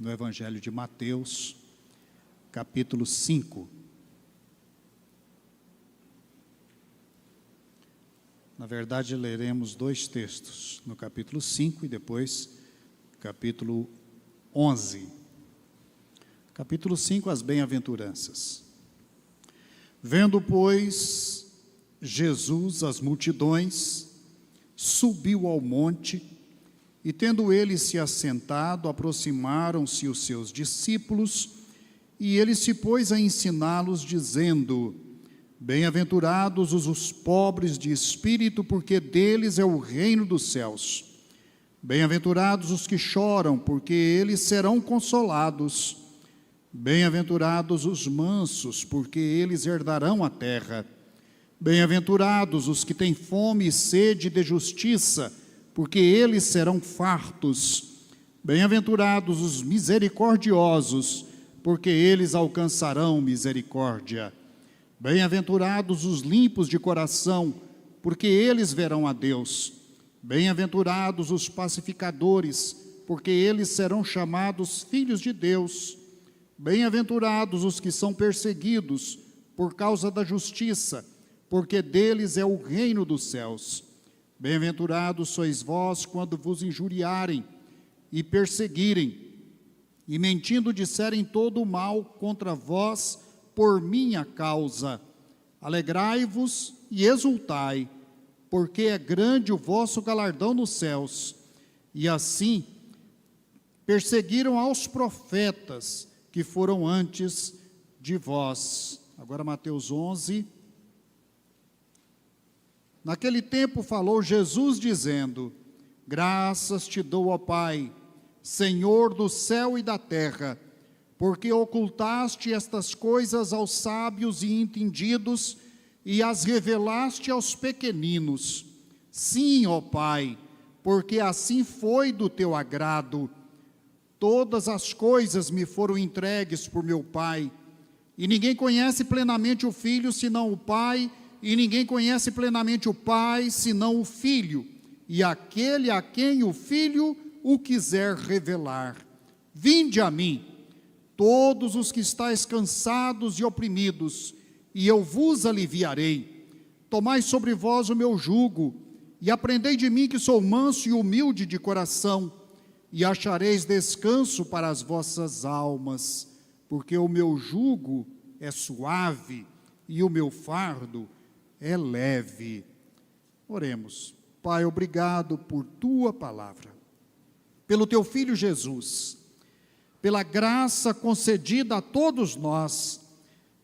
no Evangelho de Mateus, capítulo 5. Na verdade, leremos dois textos, no capítulo 5 e depois capítulo 11. Capítulo 5, as bem-aventuranças. Vendo, pois, Jesus as multidões, subiu ao monte, e tendo ele se assentado, aproximaram-se os seus discípulos, e ele se pôs a ensiná-los, dizendo: Bem-aventurados os pobres de espírito, porque deles é o reino dos céus. Bem-aventurados os que choram, porque eles serão consolados. Bem-aventurados os mansos, porque eles herdarão a terra. Bem-aventurados os que têm fome e sede de justiça, porque eles serão fartos. Bem-aventurados os misericordiosos, porque eles alcançarão misericórdia. Bem-aventurados os limpos de coração, porque eles verão a Deus. Bem-aventurados os pacificadores, porque eles serão chamados filhos de Deus. Bem-aventurados os que são perseguidos por causa da justiça, porque deles é o reino dos céus. Bem-aventurados sois vós quando vos injuriarem e perseguirem, e mentindo disserem todo o mal contra vós por minha causa. Alegrai-vos e exultai, porque é grande o vosso galardão nos céus. E assim perseguiram aos profetas que foram antes de vós. Agora Mateus 11. Naquele tempo falou Jesus dizendo: Graças te dou, ó Pai, Senhor do céu e da terra, porque ocultaste estas coisas aos sábios e entendidos e as revelaste aos pequeninos. Sim, ó Pai, porque assim foi do teu agrado. Todas as coisas me foram entregues por meu Pai, e ninguém conhece plenamente o Filho senão o Pai, e ninguém conhece plenamente o Pai senão o Filho, e aquele a quem o Filho o quiser revelar. Vinde a mim, todos os que estáis cansados e oprimidos, e eu vos aliviarei. Tomai sobre vós o meu jugo, e aprendei de mim, que sou manso e humilde de coração, e achareis descanso para as vossas almas, porque o meu jugo é suave e o meu fardo é leve. Oremos. Pai, obrigado por tua palavra, pelo teu Filho Jesus, pela graça concedida a todos nós,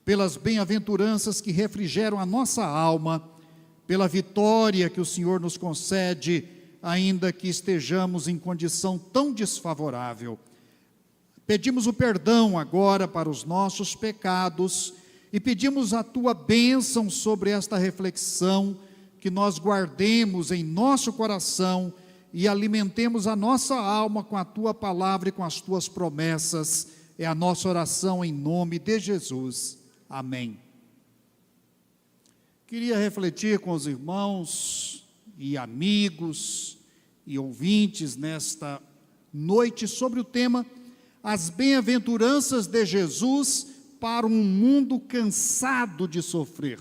pelas bem-aventuranças que refrigeram a nossa alma, pela vitória que o Senhor nos concede, ainda que estejamos em condição tão desfavorável. Pedimos o perdão agora para os nossos pecados e pedimos a tua bênção sobre esta reflexão, que nós guardemos em nosso coração e alimentemos a nossa alma com a tua palavra e com as tuas promessas. É a nossa oração em nome de Jesus. Amém. Queria refletir com os irmãos e amigos e ouvintes nesta noite sobre o tema as bem-aventuranças de Jesus para um mundo cansado de sofrer.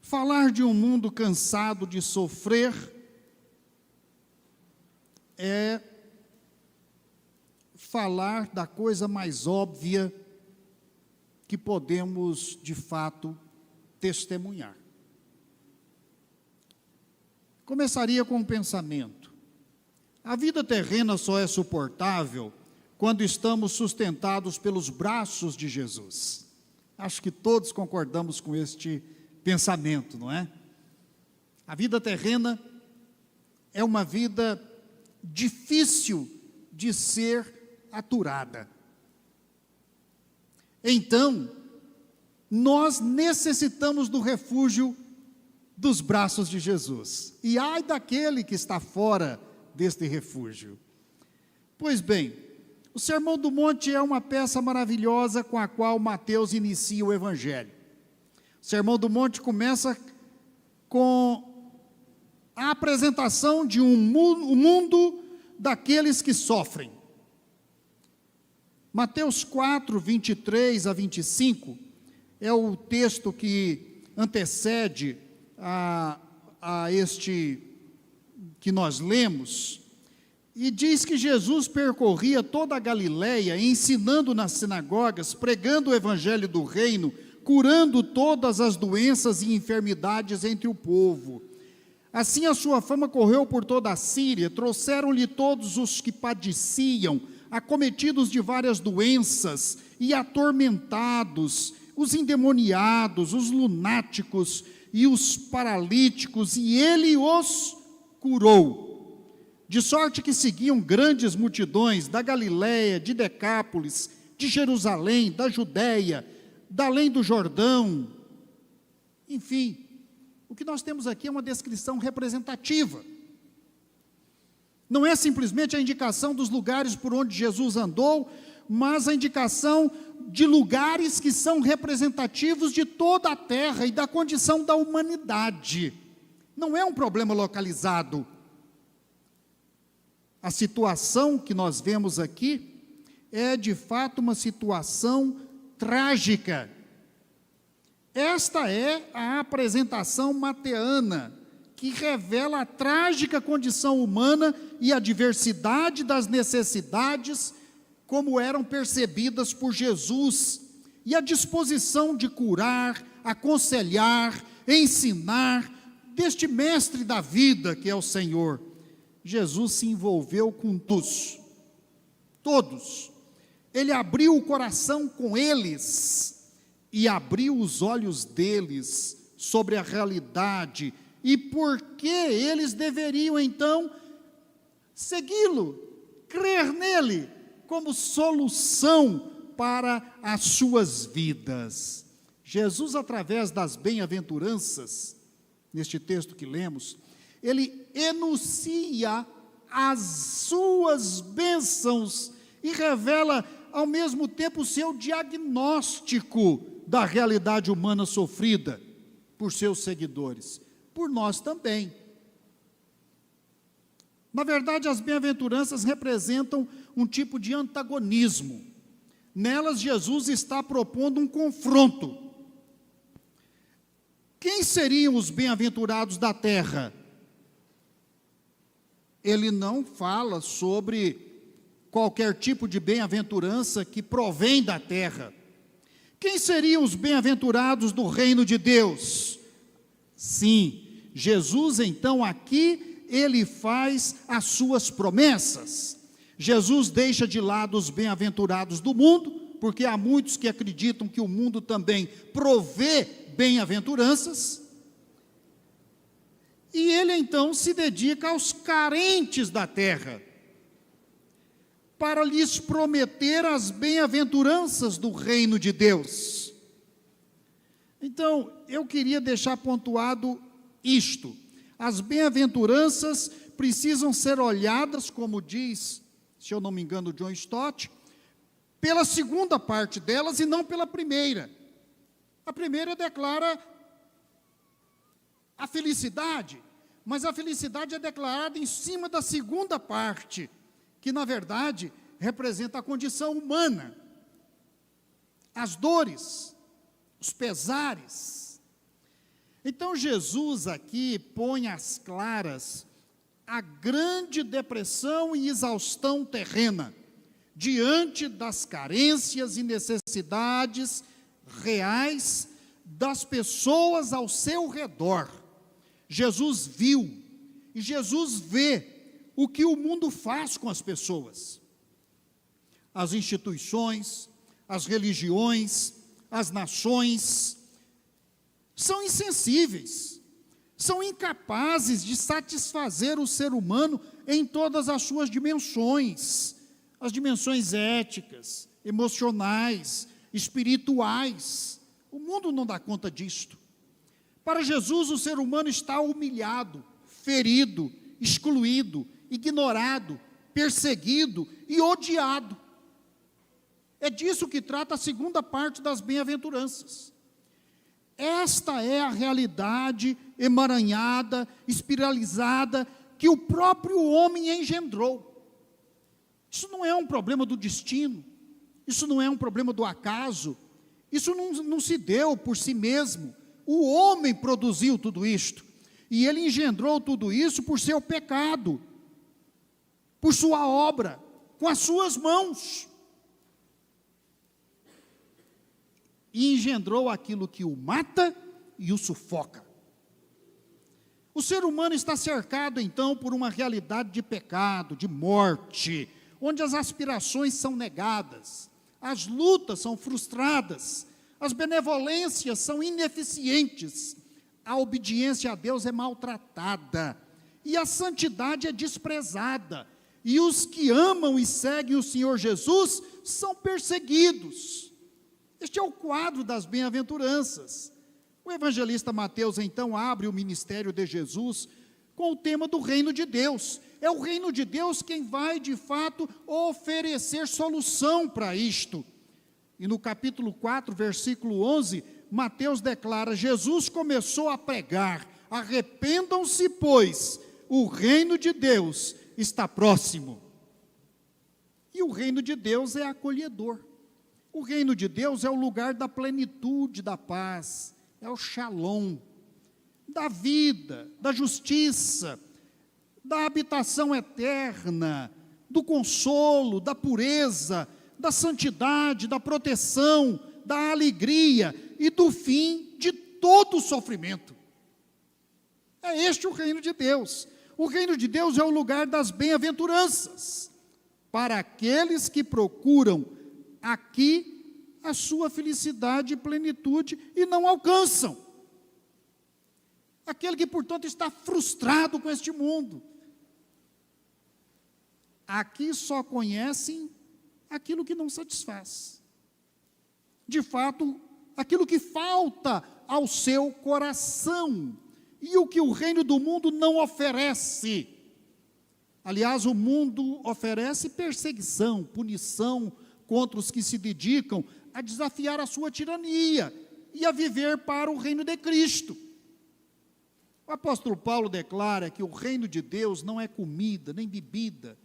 Falar de um mundo cansado de sofrer é falar da coisa mais óbvia que podemos, de fato, testemunhar. Começaria com um pensamento. A vida terrena só é suportável quando estamos sustentados pelos braços de Jesus. Acho que todos concordamos com este pensamento, não é? A vida terrena é uma vida difícil de ser aturada. Então, nós necessitamos do refúgio dos braços de Jesus. E ai daquele que está fora deste refúgio. Pois bem, o Sermão do Monte é uma peça maravilhosa com a qual Mateus inicia o Evangelho. O Sermão do Monte começa com a apresentação de um mundo daqueles que sofrem. Mateus 4, 23 a 25, é o texto que antecede a este que nós lemos, e diz que Jesus percorria toda a Galileia, ensinando nas sinagogas, pregando o evangelho do reino, curando todas as doenças e enfermidades entre o povo. Assim a sua fama correu por toda a Síria, trouxeram-lhe todos os que padeciam, acometidos de várias doenças e atormentados, os endemoniados, os lunáticos e os paralíticos, e ele os curou. De sorte que seguiam grandes multidões da Galiléia, de Decápolis, de Jerusalém, da Judéia, da além do Jordão. Enfim, o que nós temos aqui é uma descrição representativa. Não é simplesmente a indicação dos lugares por onde Jesus andou, mas a indicação de lugares que são representativos de toda a terra e da condição da humanidade. Não é um problema localizado. A situação que nós vemos aqui é, de fato, uma situação trágica. Esta é a apresentação mateana, que revela a trágica condição humana e a diversidade das necessidades, como eram percebidas por Jesus, e a disposição de curar, aconselhar, ensinar, deste mestre da vida que é o Senhor. Jesus se envolveu com todos. Ele abriu o coração com eles e abriu os olhos deles sobre a realidade e por que eles deveriam então segui-lo, crer nele como solução para as suas vidas. Jesus, através das bem-aventuranças, neste texto que lemos, ele enuncia as suas bênçãos e revela ao mesmo tempo o seu diagnóstico da realidade humana sofrida por seus seguidores, por nós também. Na verdade, as bem-aventuranças representam um tipo de antagonismo. Nelas, Jesus está propondo um confronto. Quem seriam os bem-aventurados da terra? Ele não fala sobre qualquer tipo de bem-aventurança que provém da terra. Quem seriam os bem-aventurados do reino de Deus? Sim, Jesus então aqui, ele faz as suas promessas. Jesus deixa de lado os bem-aventurados do mundo, porque há muitos que acreditam que o mundo também provê bem-aventuranças. E ele então se dedica aos carentes da terra, para lhes prometer as bem-aventuranças do reino de Deus. Então, eu queria deixar pontuado isto: as bem-aventuranças precisam ser olhadas, como diz, se eu não me engano, John Stott, pela segunda parte delas e não pela primeira. A primeira declara a felicidade, mas a felicidade é declarada em cima da segunda parte, que na verdade representa a condição humana, as dores, os pesares. Então Jesus aqui põe às claras a grande depressão e exaustão terrena, diante das carências e necessidades reais das pessoas ao seu redor. Jesus viu e Jesus vê o que o mundo faz com as pessoas. As instituições, as religiões, as nações são insensíveis, são incapazes de satisfazer o ser humano em todas as suas dimensões, as dimensões éticas, emocionais, espirituais. O mundo não dá conta disto. Para Jesus, o ser humano está humilhado, ferido, excluído, ignorado, perseguido e odiado. É disso que trata a segunda parte das bem-aventuranças. Esta é a realidade emaranhada, espiralizada, que o próprio homem engendrou. Isso não é um problema do destino, isso não é um problema do acaso, isso não se deu por si mesmo. O homem produziu tudo isto, e ele engendrou tudo isso por seu pecado, por sua obra, com as suas mãos. E engendrou aquilo que o mata e o sufoca. O ser humano está cercado, então, por uma realidade de pecado, de morte, onde as aspirações são negadas, as lutas são frustradas, as benevolências são ineficientes, a obediência a Deus é maltratada, e a santidade é desprezada, e os que amam e seguem o Senhor Jesus são perseguidos. Este é o quadro das bem-aventuranças. O evangelista Mateus, então, abre o ministério de Jesus com o tema do reino de Deus. É o reino de Deus quem vai, de fato, oferecer solução para isto. E no capítulo 4, versículo 11, Mateus declara: Jesus começou a pregar: arrependam-se, pois, o reino de Deus está próximo. E o reino de Deus é acolhedor. O reino de Deus é o lugar da plenitude da paz, é o shalom, da vida, da justiça, da habitação eterna, do consolo, da pureza, da santidade, da proteção, da alegria e do fim de todo o sofrimento. É este o reino de Deus. O reino de Deus é o lugar das bem-aventuranças, para aqueles que procuram aqui a sua felicidade e plenitude e não alcançam. Aquele que, portanto, está frustrado com este mundo. Aqui só conhecem aquilo que não satisfaz. De fato, aquilo que falta ao seu coração e o que o reino do mundo não oferece. Aliás, o mundo oferece perseguição, punição contra os que se dedicam a desafiar a sua tirania e a viver para o reino de Cristo. O apóstolo Paulo declara que o reino de Deus não é comida, nem bebida,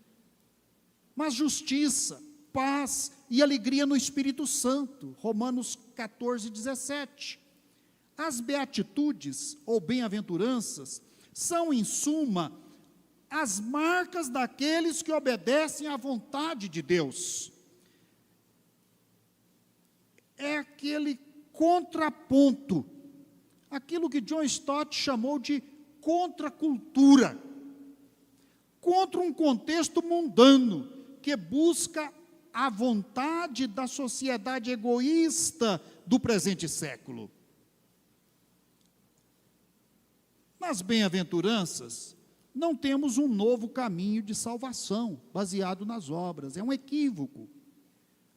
mas justiça, paz e alegria no Espírito Santo. Romanos 14, 17. As beatitudes, ou bem-aventuranças, são, em suma, as marcas daqueles que obedecem à vontade de Deus. É aquele contraponto, aquilo que John Stott chamou de contracultura, contra um contexto mundano, que busca a vontade da sociedade egoísta do presente século. Nas bem-aventuranças, não temos um novo caminho de salvação, baseado nas obras, é um equívoco.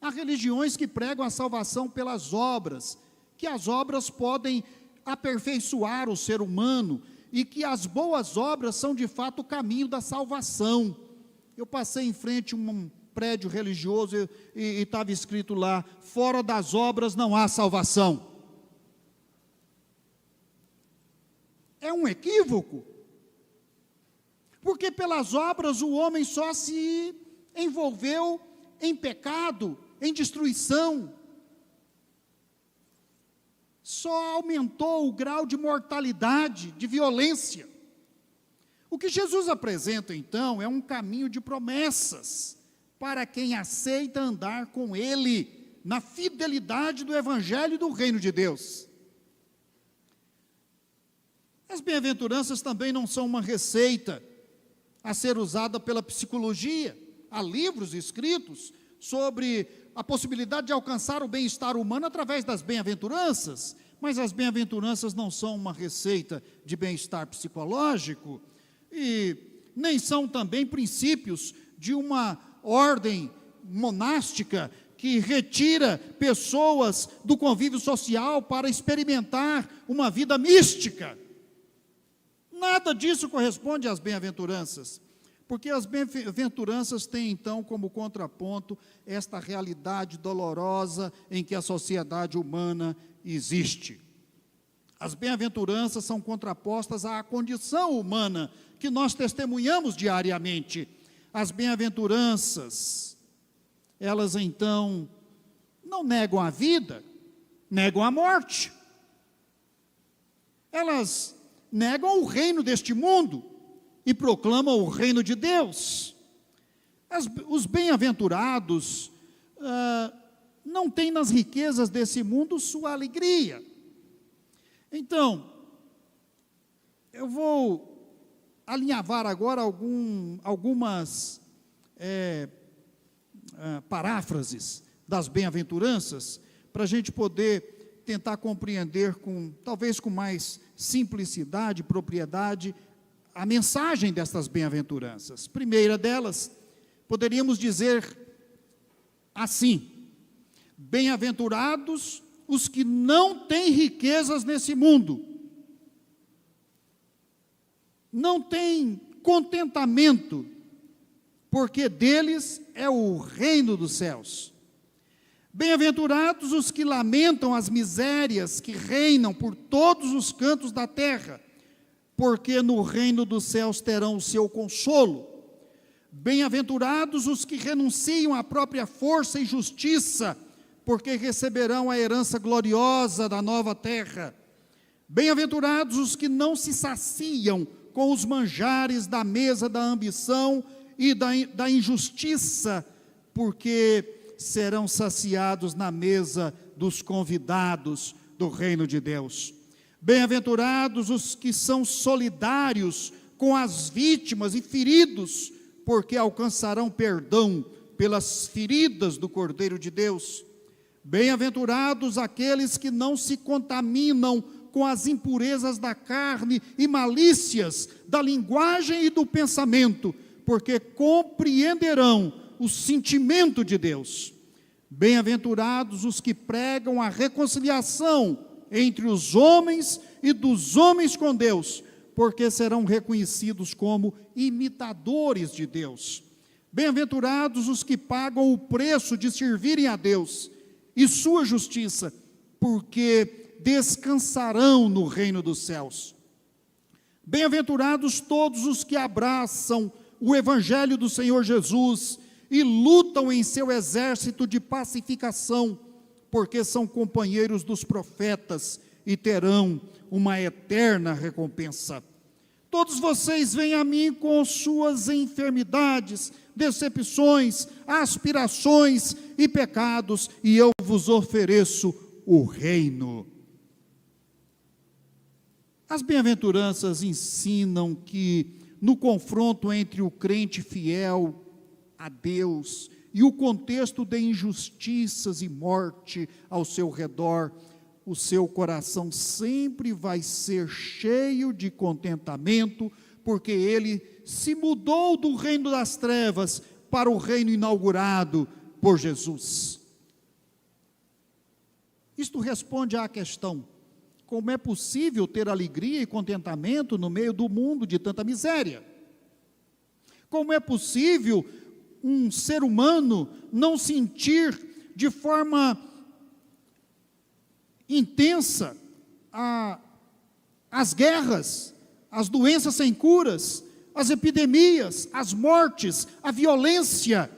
Há religiões que pregam a salvação pelas obras, que as obras podem aperfeiçoar o ser humano, e que as boas obras são de fato o caminho da salvação. Eu passei em frente a um prédio religioso e estava escrito lá: fora das obras não há salvação. É um equívoco, porque pelas obras o homem só se envolveu em pecado, em destruição, só aumentou o grau de mortalidade, de violência. O que Jesus apresenta, então, é um caminho de promessas para quem aceita andar com Ele, na fidelidade do Evangelho e do Reino de Deus. As bem-aventuranças também não são uma receita a ser usada pela psicologia. Há livros escritos sobre a possibilidade de alcançar o bem-estar humano através das bem-aventuranças, mas as bem-aventuranças não são uma receita de bem-estar psicológico, e nem são também princípios de uma ordem monástica que retira pessoas do convívio social para experimentar uma vida mística. Nada disso corresponde às bem-aventuranças, porque as bem-aventuranças têm, então, como contraponto esta realidade dolorosa em que a sociedade humana existe. As bem-aventuranças são contrapostas à condição humana que nós testemunhamos diariamente. As bem-aventuranças, elas então não negam a vida, negam a morte. Elas negam o reino deste mundo e proclamam o reino de Deus. Os bem-aventurados não têm nas riquezas desse mundo sua alegria. Então, eu vou alinhavar agora algumas paráfrases das bem-aventuranças, para a gente poder tentar compreender talvez com mais simplicidade e propriedade a mensagem destas bem-aventuranças. Primeira delas, poderíamos dizer assim: bem-aventurados os que não têm riquezas nesse mundo, não têm contentamento, porque deles é o reino dos céus. Bem-aventurados os que lamentam as misérias que reinam por todos os cantos da terra, porque no reino dos céus terão o seu consolo. Bem-aventurados os que renunciam à própria força e justiça, porque receberão a herança gloriosa da nova terra. Bem-aventurados os que não se saciam com os manjares da mesa da ambição e da injustiça, porque serão saciados na mesa dos convidados do reino de Deus. Bem-aventurados os que são solidários com as vítimas e feridos, porque alcançarão perdão pelas feridas do Cordeiro de Deus. Bem-aventurados aqueles que não se contaminam com as impurezas da carne e malícias da linguagem e do pensamento, porque compreenderão o sentimento de Deus. Bem-aventurados os que pregam a reconciliação entre os homens e dos homens com Deus, porque serão reconhecidos como imitadores de Deus. Bem-aventurados os que pagam o preço de servirem a Deus e sua justiça, porque descansarão no reino dos céus. Bem-aventurados todos os que abraçam o evangelho do Senhor Jesus e lutam em seu exército de pacificação, porque são companheiros dos profetas e terão uma eterna recompensa. Todos vocês vêm a mim com suas enfermidades, decepções, aspirações e pecados, e eu vos ofereço o reino. As bem-aventuranças ensinam que, no confronto entre o crente fiel a Deus e o contexto de injustiças e morte ao seu redor, o seu coração sempre vai ser cheio de contentamento, porque ele se mudou do reino das trevas para o reino inaugurado por Jesus. Isto responde à questão: como é possível ter alegria e contentamento no meio do mundo de tanta miséria? Como é possível um ser humano não sentir de forma intensa as guerras, as doenças sem curas, as epidemias, as mortes, a violência,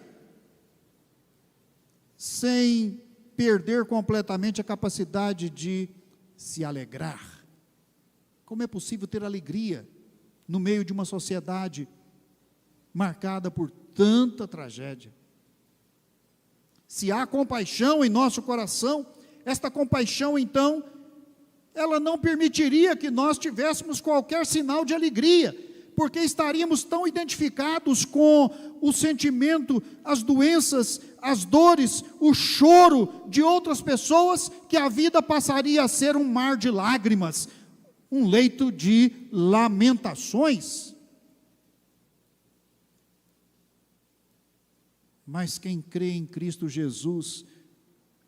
sem perder completamente a capacidade de se alegrar? Como é possível ter alegria no meio de uma sociedade marcada por tanta tragédia? Se há compaixão em nosso coração, esta compaixão, então, ela não permitiria que nós tivéssemos qualquer sinal de alegria, porque estaríamos tão identificados com o sentimento, as doenças, as dores, o choro de outras pessoas, que a vida passaria a ser um mar de lágrimas, um leito de lamentações. Mas quem crê em Cristo Jesus,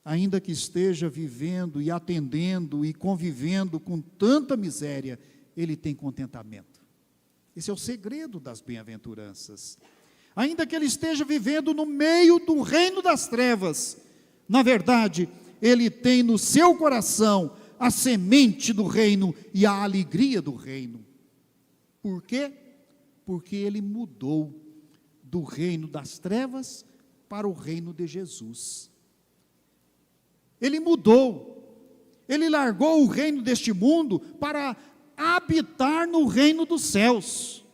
ainda que esteja vivendo e atendendo e convivendo com tanta miséria, ele tem contentamento. Esse é o segredo das bem-aventuranças. Ainda que ele esteja vivendo no meio do reino das trevas, na verdade, ele tem no seu coração a semente do reino e a alegria do reino. Por quê? Porque ele mudou do reino das trevas para o reino de Jesus. Ele mudou, ele largou o reino deste mundo para habitar no reino dos céus.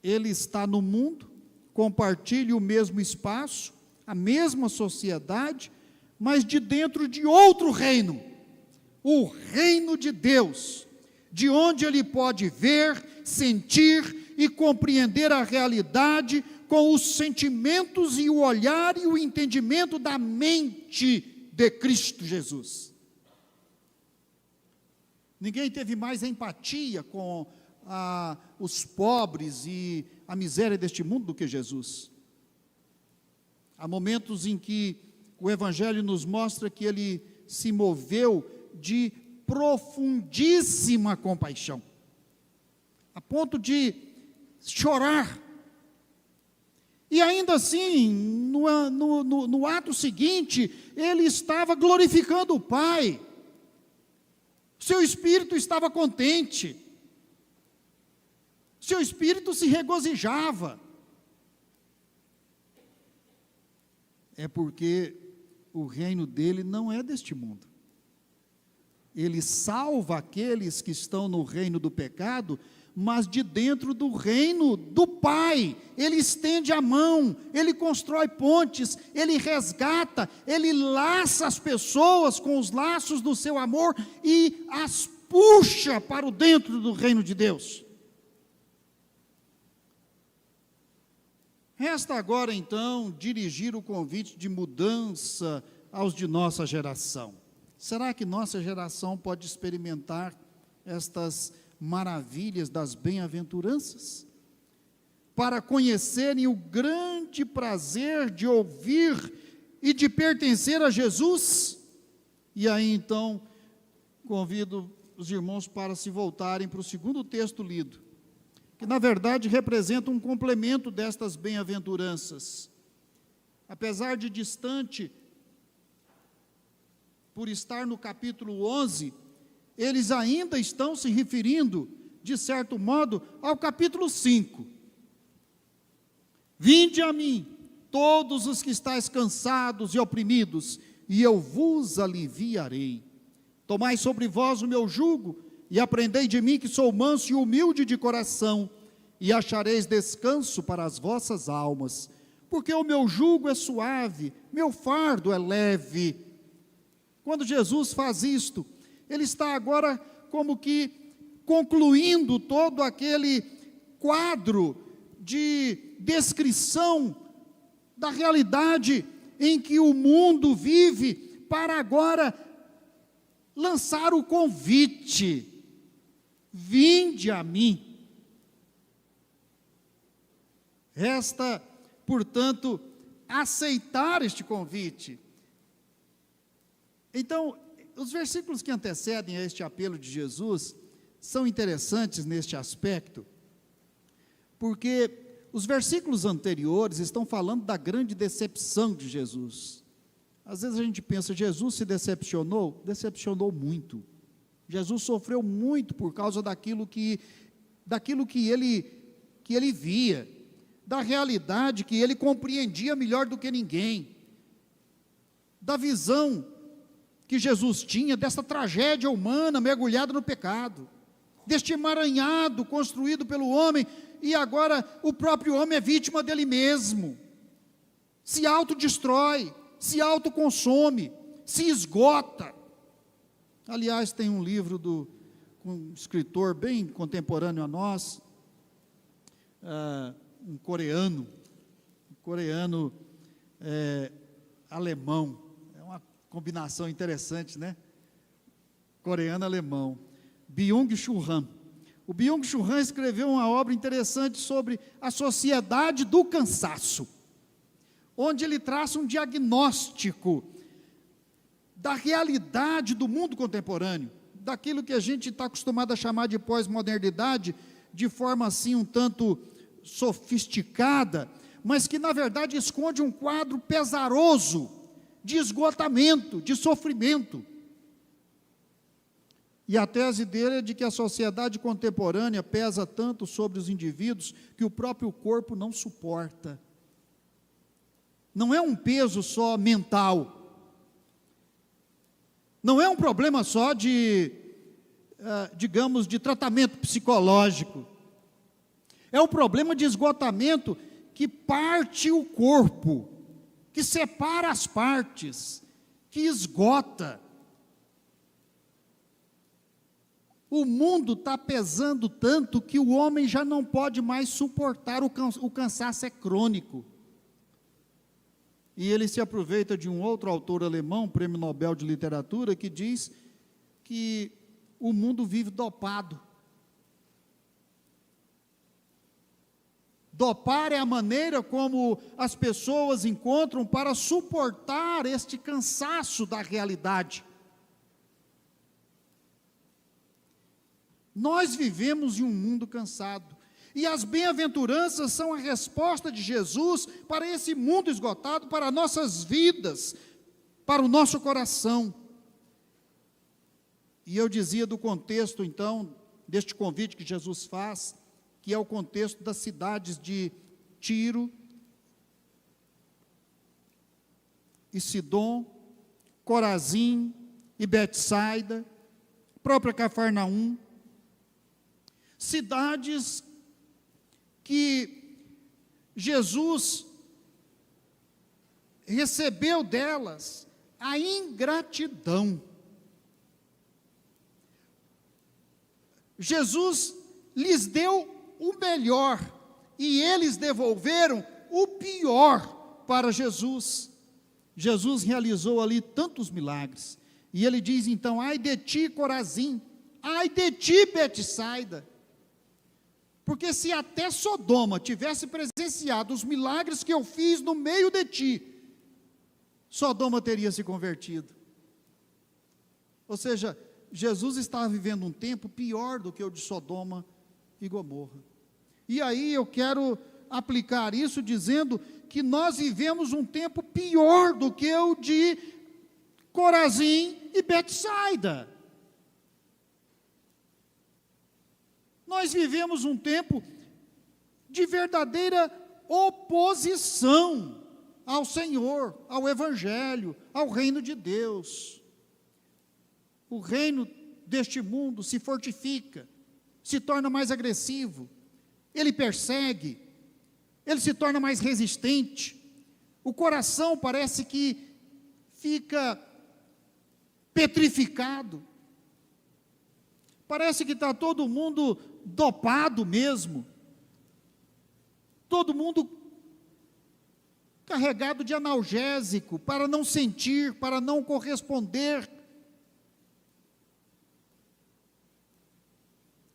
Ele está no mundo, compartilha o mesmo espaço, a mesma sociedade, mas de dentro de outro reino, o reino de Deus, de onde ele pode ver, sentir e compreender a realidade com os sentimentos e o olhar e o entendimento da mente de Cristo Jesus. Ninguém teve mais empatia com os pobres e a miséria deste mundo do que Jesus. Há momentos em que o Evangelho nos mostra que ele se moveu de profundíssima compaixão, a ponto de chorar. E ainda assim, no ato seguinte, ele estava glorificando o Pai. Seu espírito estava contente. Seu espírito se regozijava. É porque o reino dele não é deste mundo. Ele salva aqueles que estão no reino do pecado, mas de dentro do reino do Pai. Ele estende a mão, ele constrói pontes, ele resgata, ele laça as pessoas com os laços do seu amor e as puxa para o dentro do reino de Deus. Resta agora, então, dirigir o convite de mudança aos de nossa geração. Será que nossa geração pode experimentar estas maravilhas das bem-aventuranças? Para conhecerem o grande prazer de ouvir e de pertencer a Jesus? E aí, então, convido os irmãos para se voltarem para o segundo texto lido, que na verdade representa um complemento destas bem-aventuranças. Apesar de distante, por estar no capítulo 11, eles ainda estão se referindo, de certo modo, ao capítulo 5. Vinde a mim, todos os que estáis cansados e oprimidos, e eu vos aliviarei. Tomai sobre vós o meu jugo, e aprendei de mim, que sou manso e humilde de coração, e achareis descanso para as vossas almas, porque o meu jugo é suave, meu fardo é leve. Quando Jesus faz isto, ele está agora como que concluindo todo aquele quadro de descrição da realidade em que o mundo vive, para agora lançar o convite: vinde a mim. Resta, portanto, aceitar este convite. Então, os versículos que antecedem a este apelo de Jesus são interessantes neste aspecto, porque os versículos anteriores estão falando da grande decepção de Jesus. Às vezes a gente pensa, Jesus se decepcionou? Decepcionou muito. Jesus sofreu muito por causa daquilo que ele via, da realidade que ele compreendia melhor do que ninguém, da visão que Jesus tinha dessa tragédia humana mergulhada no pecado, deste emaranhado construído pelo homem, e agora o próprio homem é vítima dele mesmo, se autodestrói, se autoconsome, se esgota. Aliás, tem um livro de um escritor bem contemporâneo a nós, um coreano alemão, é uma combinação interessante, né? Coreano-alemão, Byung-Chul Han. O Byung-Chul Han escreveu uma obra interessante sobre a sociedade do cansaço, onde ele traça um diagnóstico da realidade do mundo contemporâneo, daquilo que a gente está acostumado a chamar de pós-modernidade, de forma assim um tanto sofisticada, mas que na verdade esconde um quadro pesaroso, de esgotamento, de sofrimento. E a tese dele é de que a sociedade contemporânea pesa tanto sobre os indivíduos que o próprio corpo não suporta. Não é um peso só mental. Não é um problema só de, digamos, de tratamento psicológico. É um problema de esgotamento que parte o corpo, que separa as partes, que esgota. O mundo está pesando tanto que o homem já não pode mais suportar, o cansaço é crônico. E ele se aproveita de um outro autor alemão, prêmio Nobel de Literatura, que diz que o mundo vive dopado. Dopar é a maneira como as pessoas encontram para suportar este cansaço da realidade. Nós vivemos em um mundo cansado, e as bem-aventuranças são a resposta de Jesus para esse mundo esgotado, para nossas vidas, para o nosso coração. E eu dizia do contexto, então, deste convite que Jesus faz, que é o contexto das cidades de Tiro e Sidom, Corazim e Betsaida, própria Cafarnaum, cidades que Jesus recebeu delas a ingratidão. Jesus lhes deu o melhor e eles devolveram o pior para Jesus. Jesus realizou ali tantos milagres, e ele diz então: ai de ti, Corazim, ai de ti, Betsaida, porque se até Sodoma tivesse presenciado os milagres que eu fiz no meio de ti, Sodoma teria se convertido. Ou seja, Jesus estava vivendo um tempo pior do que o de Sodoma e Gomorra. E aí eu quero aplicar isso dizendo que nós vivemos um tempo pior do que o de Corazim e Betsaida. Nós vivemos um tempo de verdadeira oposição ao Senhor, ao Evangelho, ao reino de Deus. O reino deste mundo se fortifica, se torna mais agressivo, ele persegue, ele se torna mais resistente, o coração parece que fica petrificado, parece que está todo mundo dopado mesmo, todo mundo carregado de analgésico, para não sentir, para não corresponder.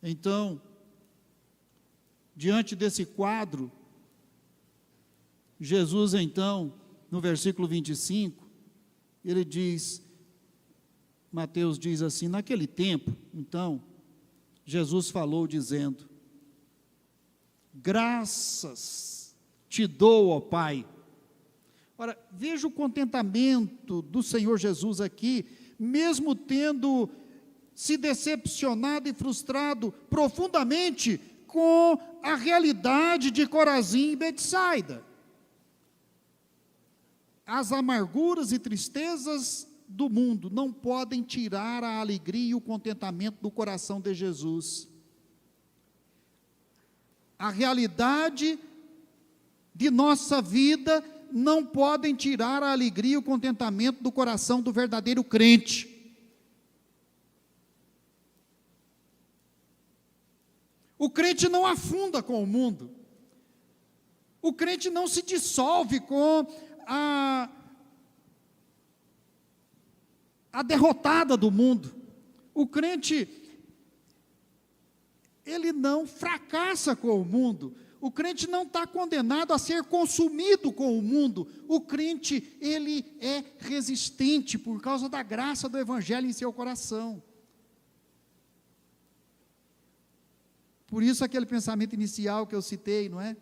Então, diante desse quadro, Jesus então, no versículo 25, ele diz, Mateus diz assim: naquele tempo, então, Jesus falou dizendo: graças te dou, ó Pai. Ora, veja o contentamento do Senhor Jesus aqui, mesmo tendo se decepcionado e frustrado profundamente com a realidade de Corazim e Betsaida. As amarguras e tristezas do mundo não podem tirar a alegria e o contentamento do coração de Jesus. A realidade de nossa vida não podem tirar a alegria e o contentamento do coração do verdadeiro crente. O crente não afunda com o mundo. O crente não se dissolve com a derrotada do mundo. O crente, ele não fracassa com o mundo. O crente não está condenado a ser consumido com o mundo. O crente, ele é resistente por causa da graça do Evangelho em seu coração. Por isso aquele pensamento inicial que eu citei, não é?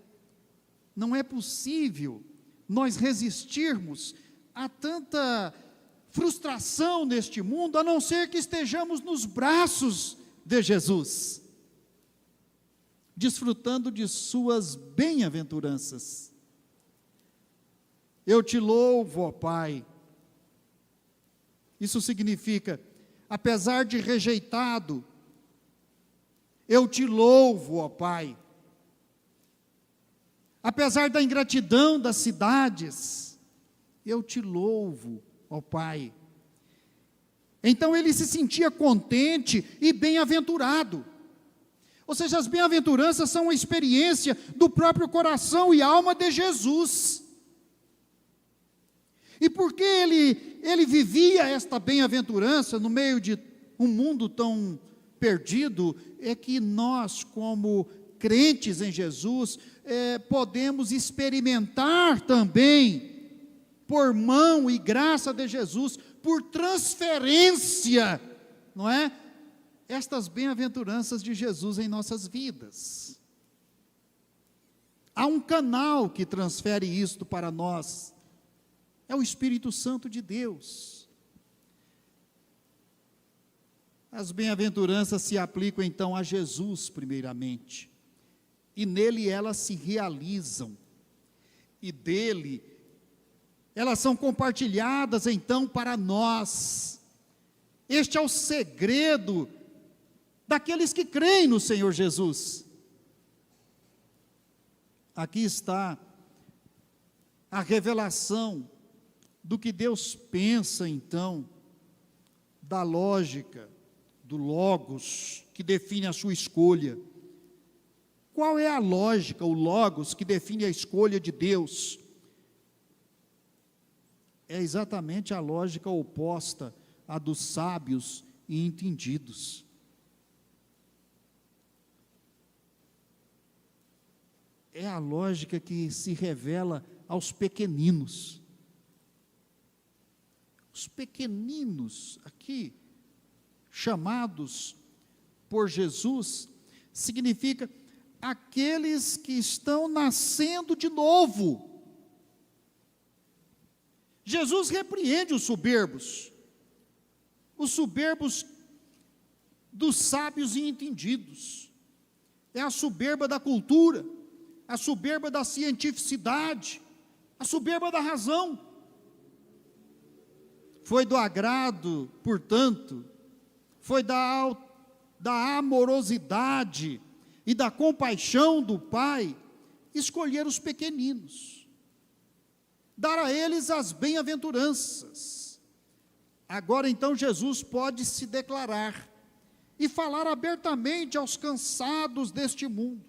Não é possível nós resistirmos a tanta frustração neste mundo, a não ser que estejamos nos braços de Jesus, desfrutando de suas bem-aventuranças. Eu te louvo, ó Pai. Isso significa, apesar de rejeitado, eu te louvo, ó Pai. Apesar da ingratidão das cidades, eu te louvo, ó Pai. Então ele se sentia contente e bem-aventurado. Ou seja, as bem-aventuranças são uma experiência do próprio coração e alma de Jesus. E porque ele vivia esta bem-aventurança no meio de um mundo tão perdido, é que nós, como crentes em Jesus, podemos experimentar também, por mão e graça de Jesus, por transferência, não é? Estas bem-aventuranças de Jesus em nossas vidas. Há um canal que transfere isto para nós, é o Espírito Santo de Deus. As bem-aventuranças se aplicam então a Jesus primeiramente, e nele elas se realizam, e dele elas são compartilhadas então para nós. Este é o segredo daqueles que creem no Senhor Jesus. Aqui está a revelação do que Deus pensa então, da lógica, do logos, que define a sua escolha. Qual é a lógica, o logos, que define a escolha de Deus? É exatamente a lógica oposta à dos sábios e entendidos. É a lógica que se revela aos pequeninos. Os pequeninos aqui, chamados por Jesus, significa aqueles que estão nascendo de novo. Jesus repreende os soberbos dos sábios e entendidos. É a soberba da cultura, a soberba da cientificidade, a soberba da razão. Foi do agrado, portanto, foi da amorosidade e da compaixão do Pai escolher os pequeninos, dar a eles as bem-aventuranças. Agora então Jesus pode se declarar e falar abertamente aos cansados deste mundo.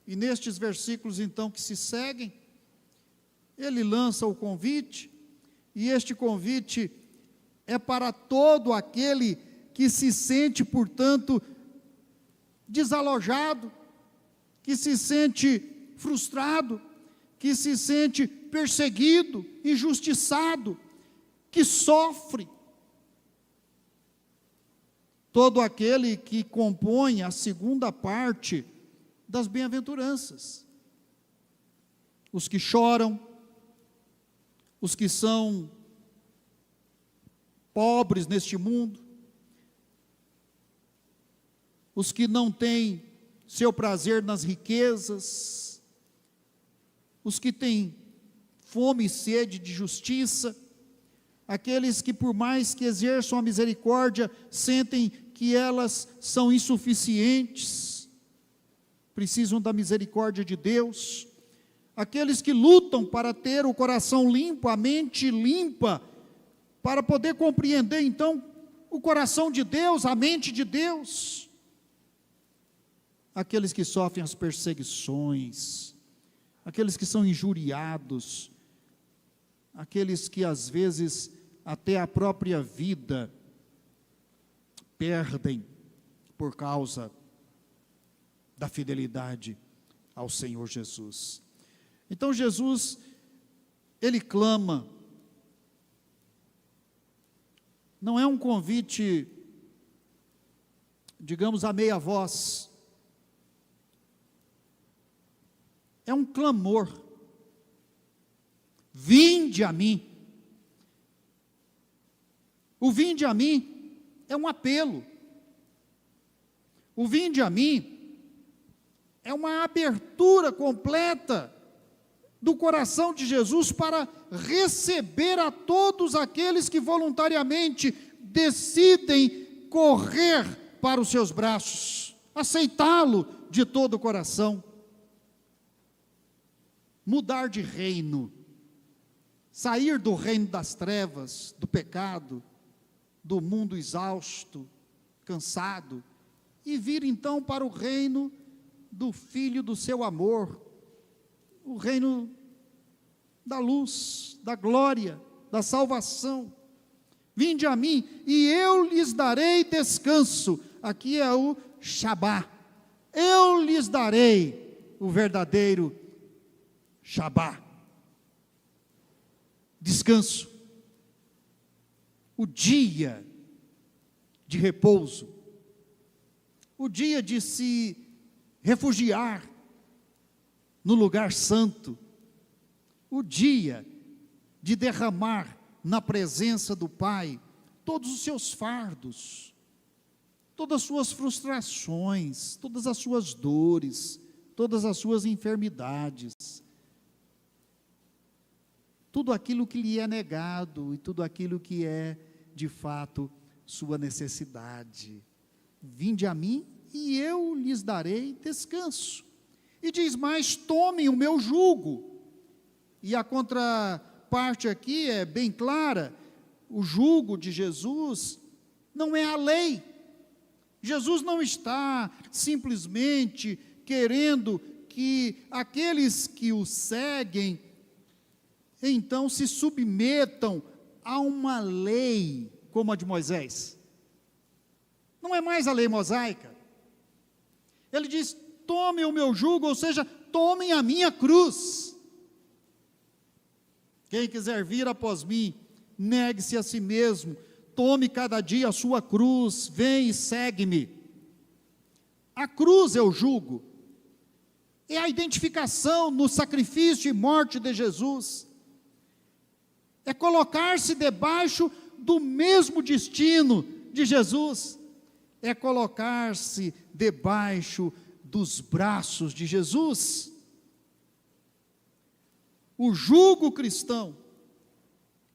E nestes versículos então que se seguem, ele lança o convite, e este convite é para todo aquele que se sente, portanto, desalojado, que se sente frustrado, que se sente perseguido, injustiçado, que sofre. Todo aquele que compõe a segunda parte das bem-aventuranças. Os que choram, os que são pobres neste mundo, os que não têm seu prazer nas riquezas, os que têm fome e sede de justiça, aqueles que, por mais que exerçam a misericórdia, sentem que elas são insuficientes, precisam da misericórdia de Deus, aqueles que lutam para ter o coração limpo, a mente limpa, para poder compreender então o coração de Deus, a mente de Deus, aqueles que sofrem as perseguições, aqueles que são injuriados, aqueles que às vezes até a própria vida perdem por causa da fidelidade ao Senhor Jesus. Então Jesus, ele clama, não é um convite, digamos, a meia voz, é um clamor: vinde a mim. O vinde a mim é um apelo. O vinde a mim é uma abertura completa do coração de Jesus para receber a todos aqueles que voluntariamente decidem correr para os seus braços, aceitá-lo de todo o coração. Mudar de reino, sair do reino das trevas, do pecado, do mundo exausto, cansado, e vir então para o reino do Filho do seu amor, o reino da luz, da glória, da salvação. Vinde a mim e eu lhes darei descanso. Aqui é o Shabá. Eu lhes darei o verdadeiro Shabá. Descanso. O dia de repouso. O dia de se refugiar no lugar santo, o dia de derramar na presença do Pai todos os seus fardos, todas as suas frustrações, todas as suas dores, todas as suas enfermidades, tudo aquilo que lhe é negado e tudo aquilo que é, de fato, sua necessidade. Vinde a mim e eu lhes darei descanso. E diz mais: tomem o meu jugo. E a contraparte aqui é bem clara: o jugo de Jesus não é a lei. Jesus não está simplesmente querendo que aqueles que o seguem, então se submetam a uma lei como a de Moisés. Não é mais a lei mosaica. Ele diz: tomem o meu jugo, ou seja, tomem a minha cruz. Quem quiser vir após mim, negue-se a si mesmo, tome cada dia a sua cruz, vem e segue-me. A cruz é o jugo, é a identificação no sacrifício e morte de Jesus, é colocar-se debaixo do mesmo destino de Jesus, é colocar-se debaixo dos braços de Jesus. O jugo cristão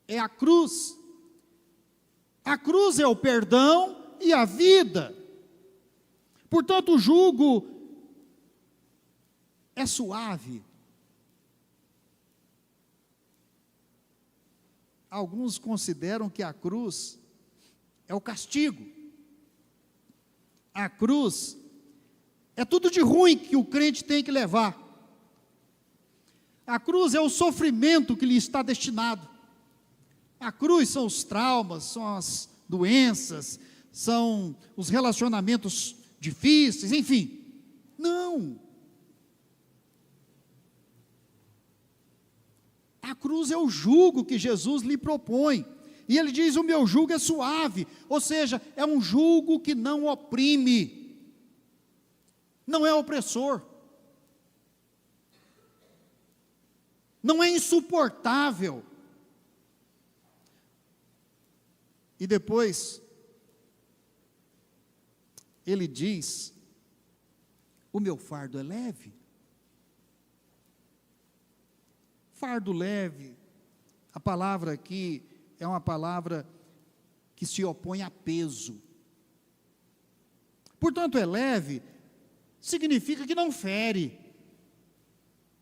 é a cruz. A cruz é o perdão e a vida. Portanto, o jugo é suave. Alguns consideram que a cruz é o castigo. A cruz é tudo de ruim que o crente tem que levar. A cruz é o sofrimento que lhe está destinado. A cruz são os traumas, são as doenças, são os relacionamentos difíceis, enfim. Não. A cruz é o jugo que Jesus lhe propõe. E ele diz: o meu jugo é suave, ou seja, é um jugo que não oprime, não é opressor, não é insuportável. E depois, ele diz: o meu fardo é leve. Fardo leve, a palavra aqui é uma palavra que se opõe a peso. Portanto, é leve, significa que não fere,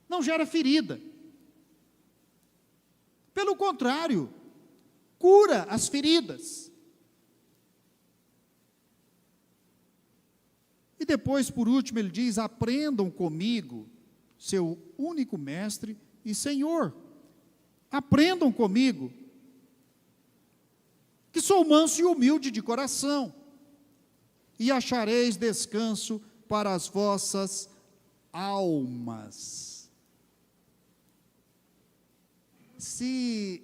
não gera ferida. Pelo contrário, cura as feridas. E depois, por último, ele diz: aprendam comigo, seu único mestre e Senhor. Aprendam comigo, que sou manso e humilde de coração, e achareis descanso para as vossas almas. Se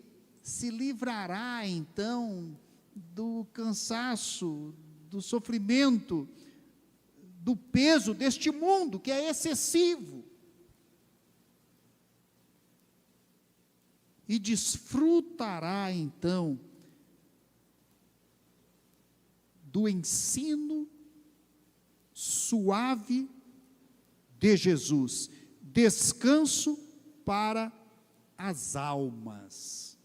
livrará então do cansaço, do sofrimento, do peso deste mundo que é excessivo, e desfrutará então do ensino suave de Jesus, descanso para as almas.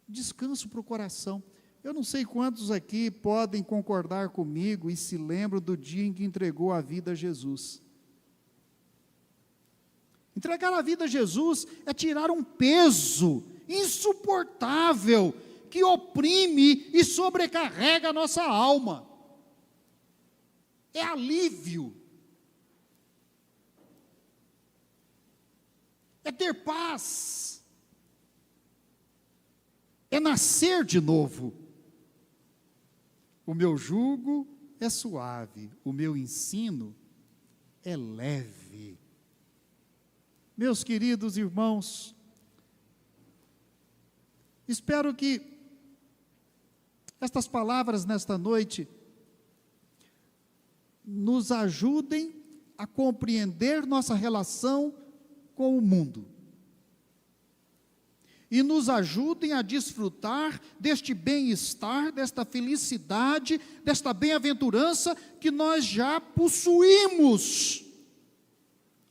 Descanso para o coração. Eu não sei quantos aqui podem concordar comigo e se lembram do dia em que entregou a vida a Jesus. Entregar a vida a Jesus é tirar um peso insuportável que oprime e sobrecarrega a nossa alma. É alívio. É ter paz. É nascer de novo. O meu jugo é suave, o meu ensino é leve. Meus queridos irmãos, espero que estas palavras nesta noite nos ajudem a compreender nossa relação com o mundo e nos ajudem a desfrutar deste bem-estar, desta felicidade, desta bem-aventurança que nós já possuímos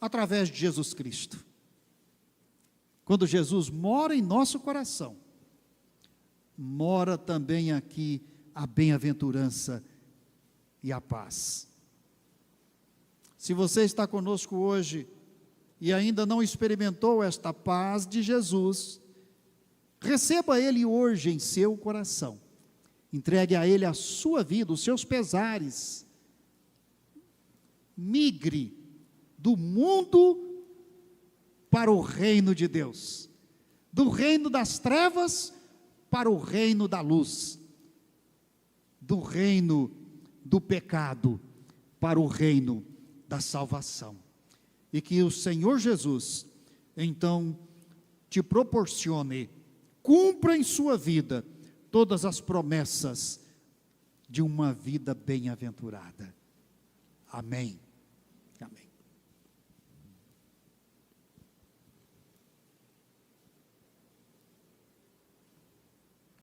através de Jesus Cristo. Quando Jesus mora em nosso coração, mora também aqui a bem-aventurança e a paz. Se você está conosco hoje e ainda não experimentou esta paz de Jesus, receba Ele hoje em seu coração. Entregue a Ele a sua vida, os seus pesares. Migre do mundo para o reino de Deus, do reino das trevas para o reino da luz, do reino do pecado para o reino da salvação. E que o Senhor Jesus, então, te proporcione, cumpra em sua vida todas as promessas de uma vida bem-aventurada. Amém. Amém.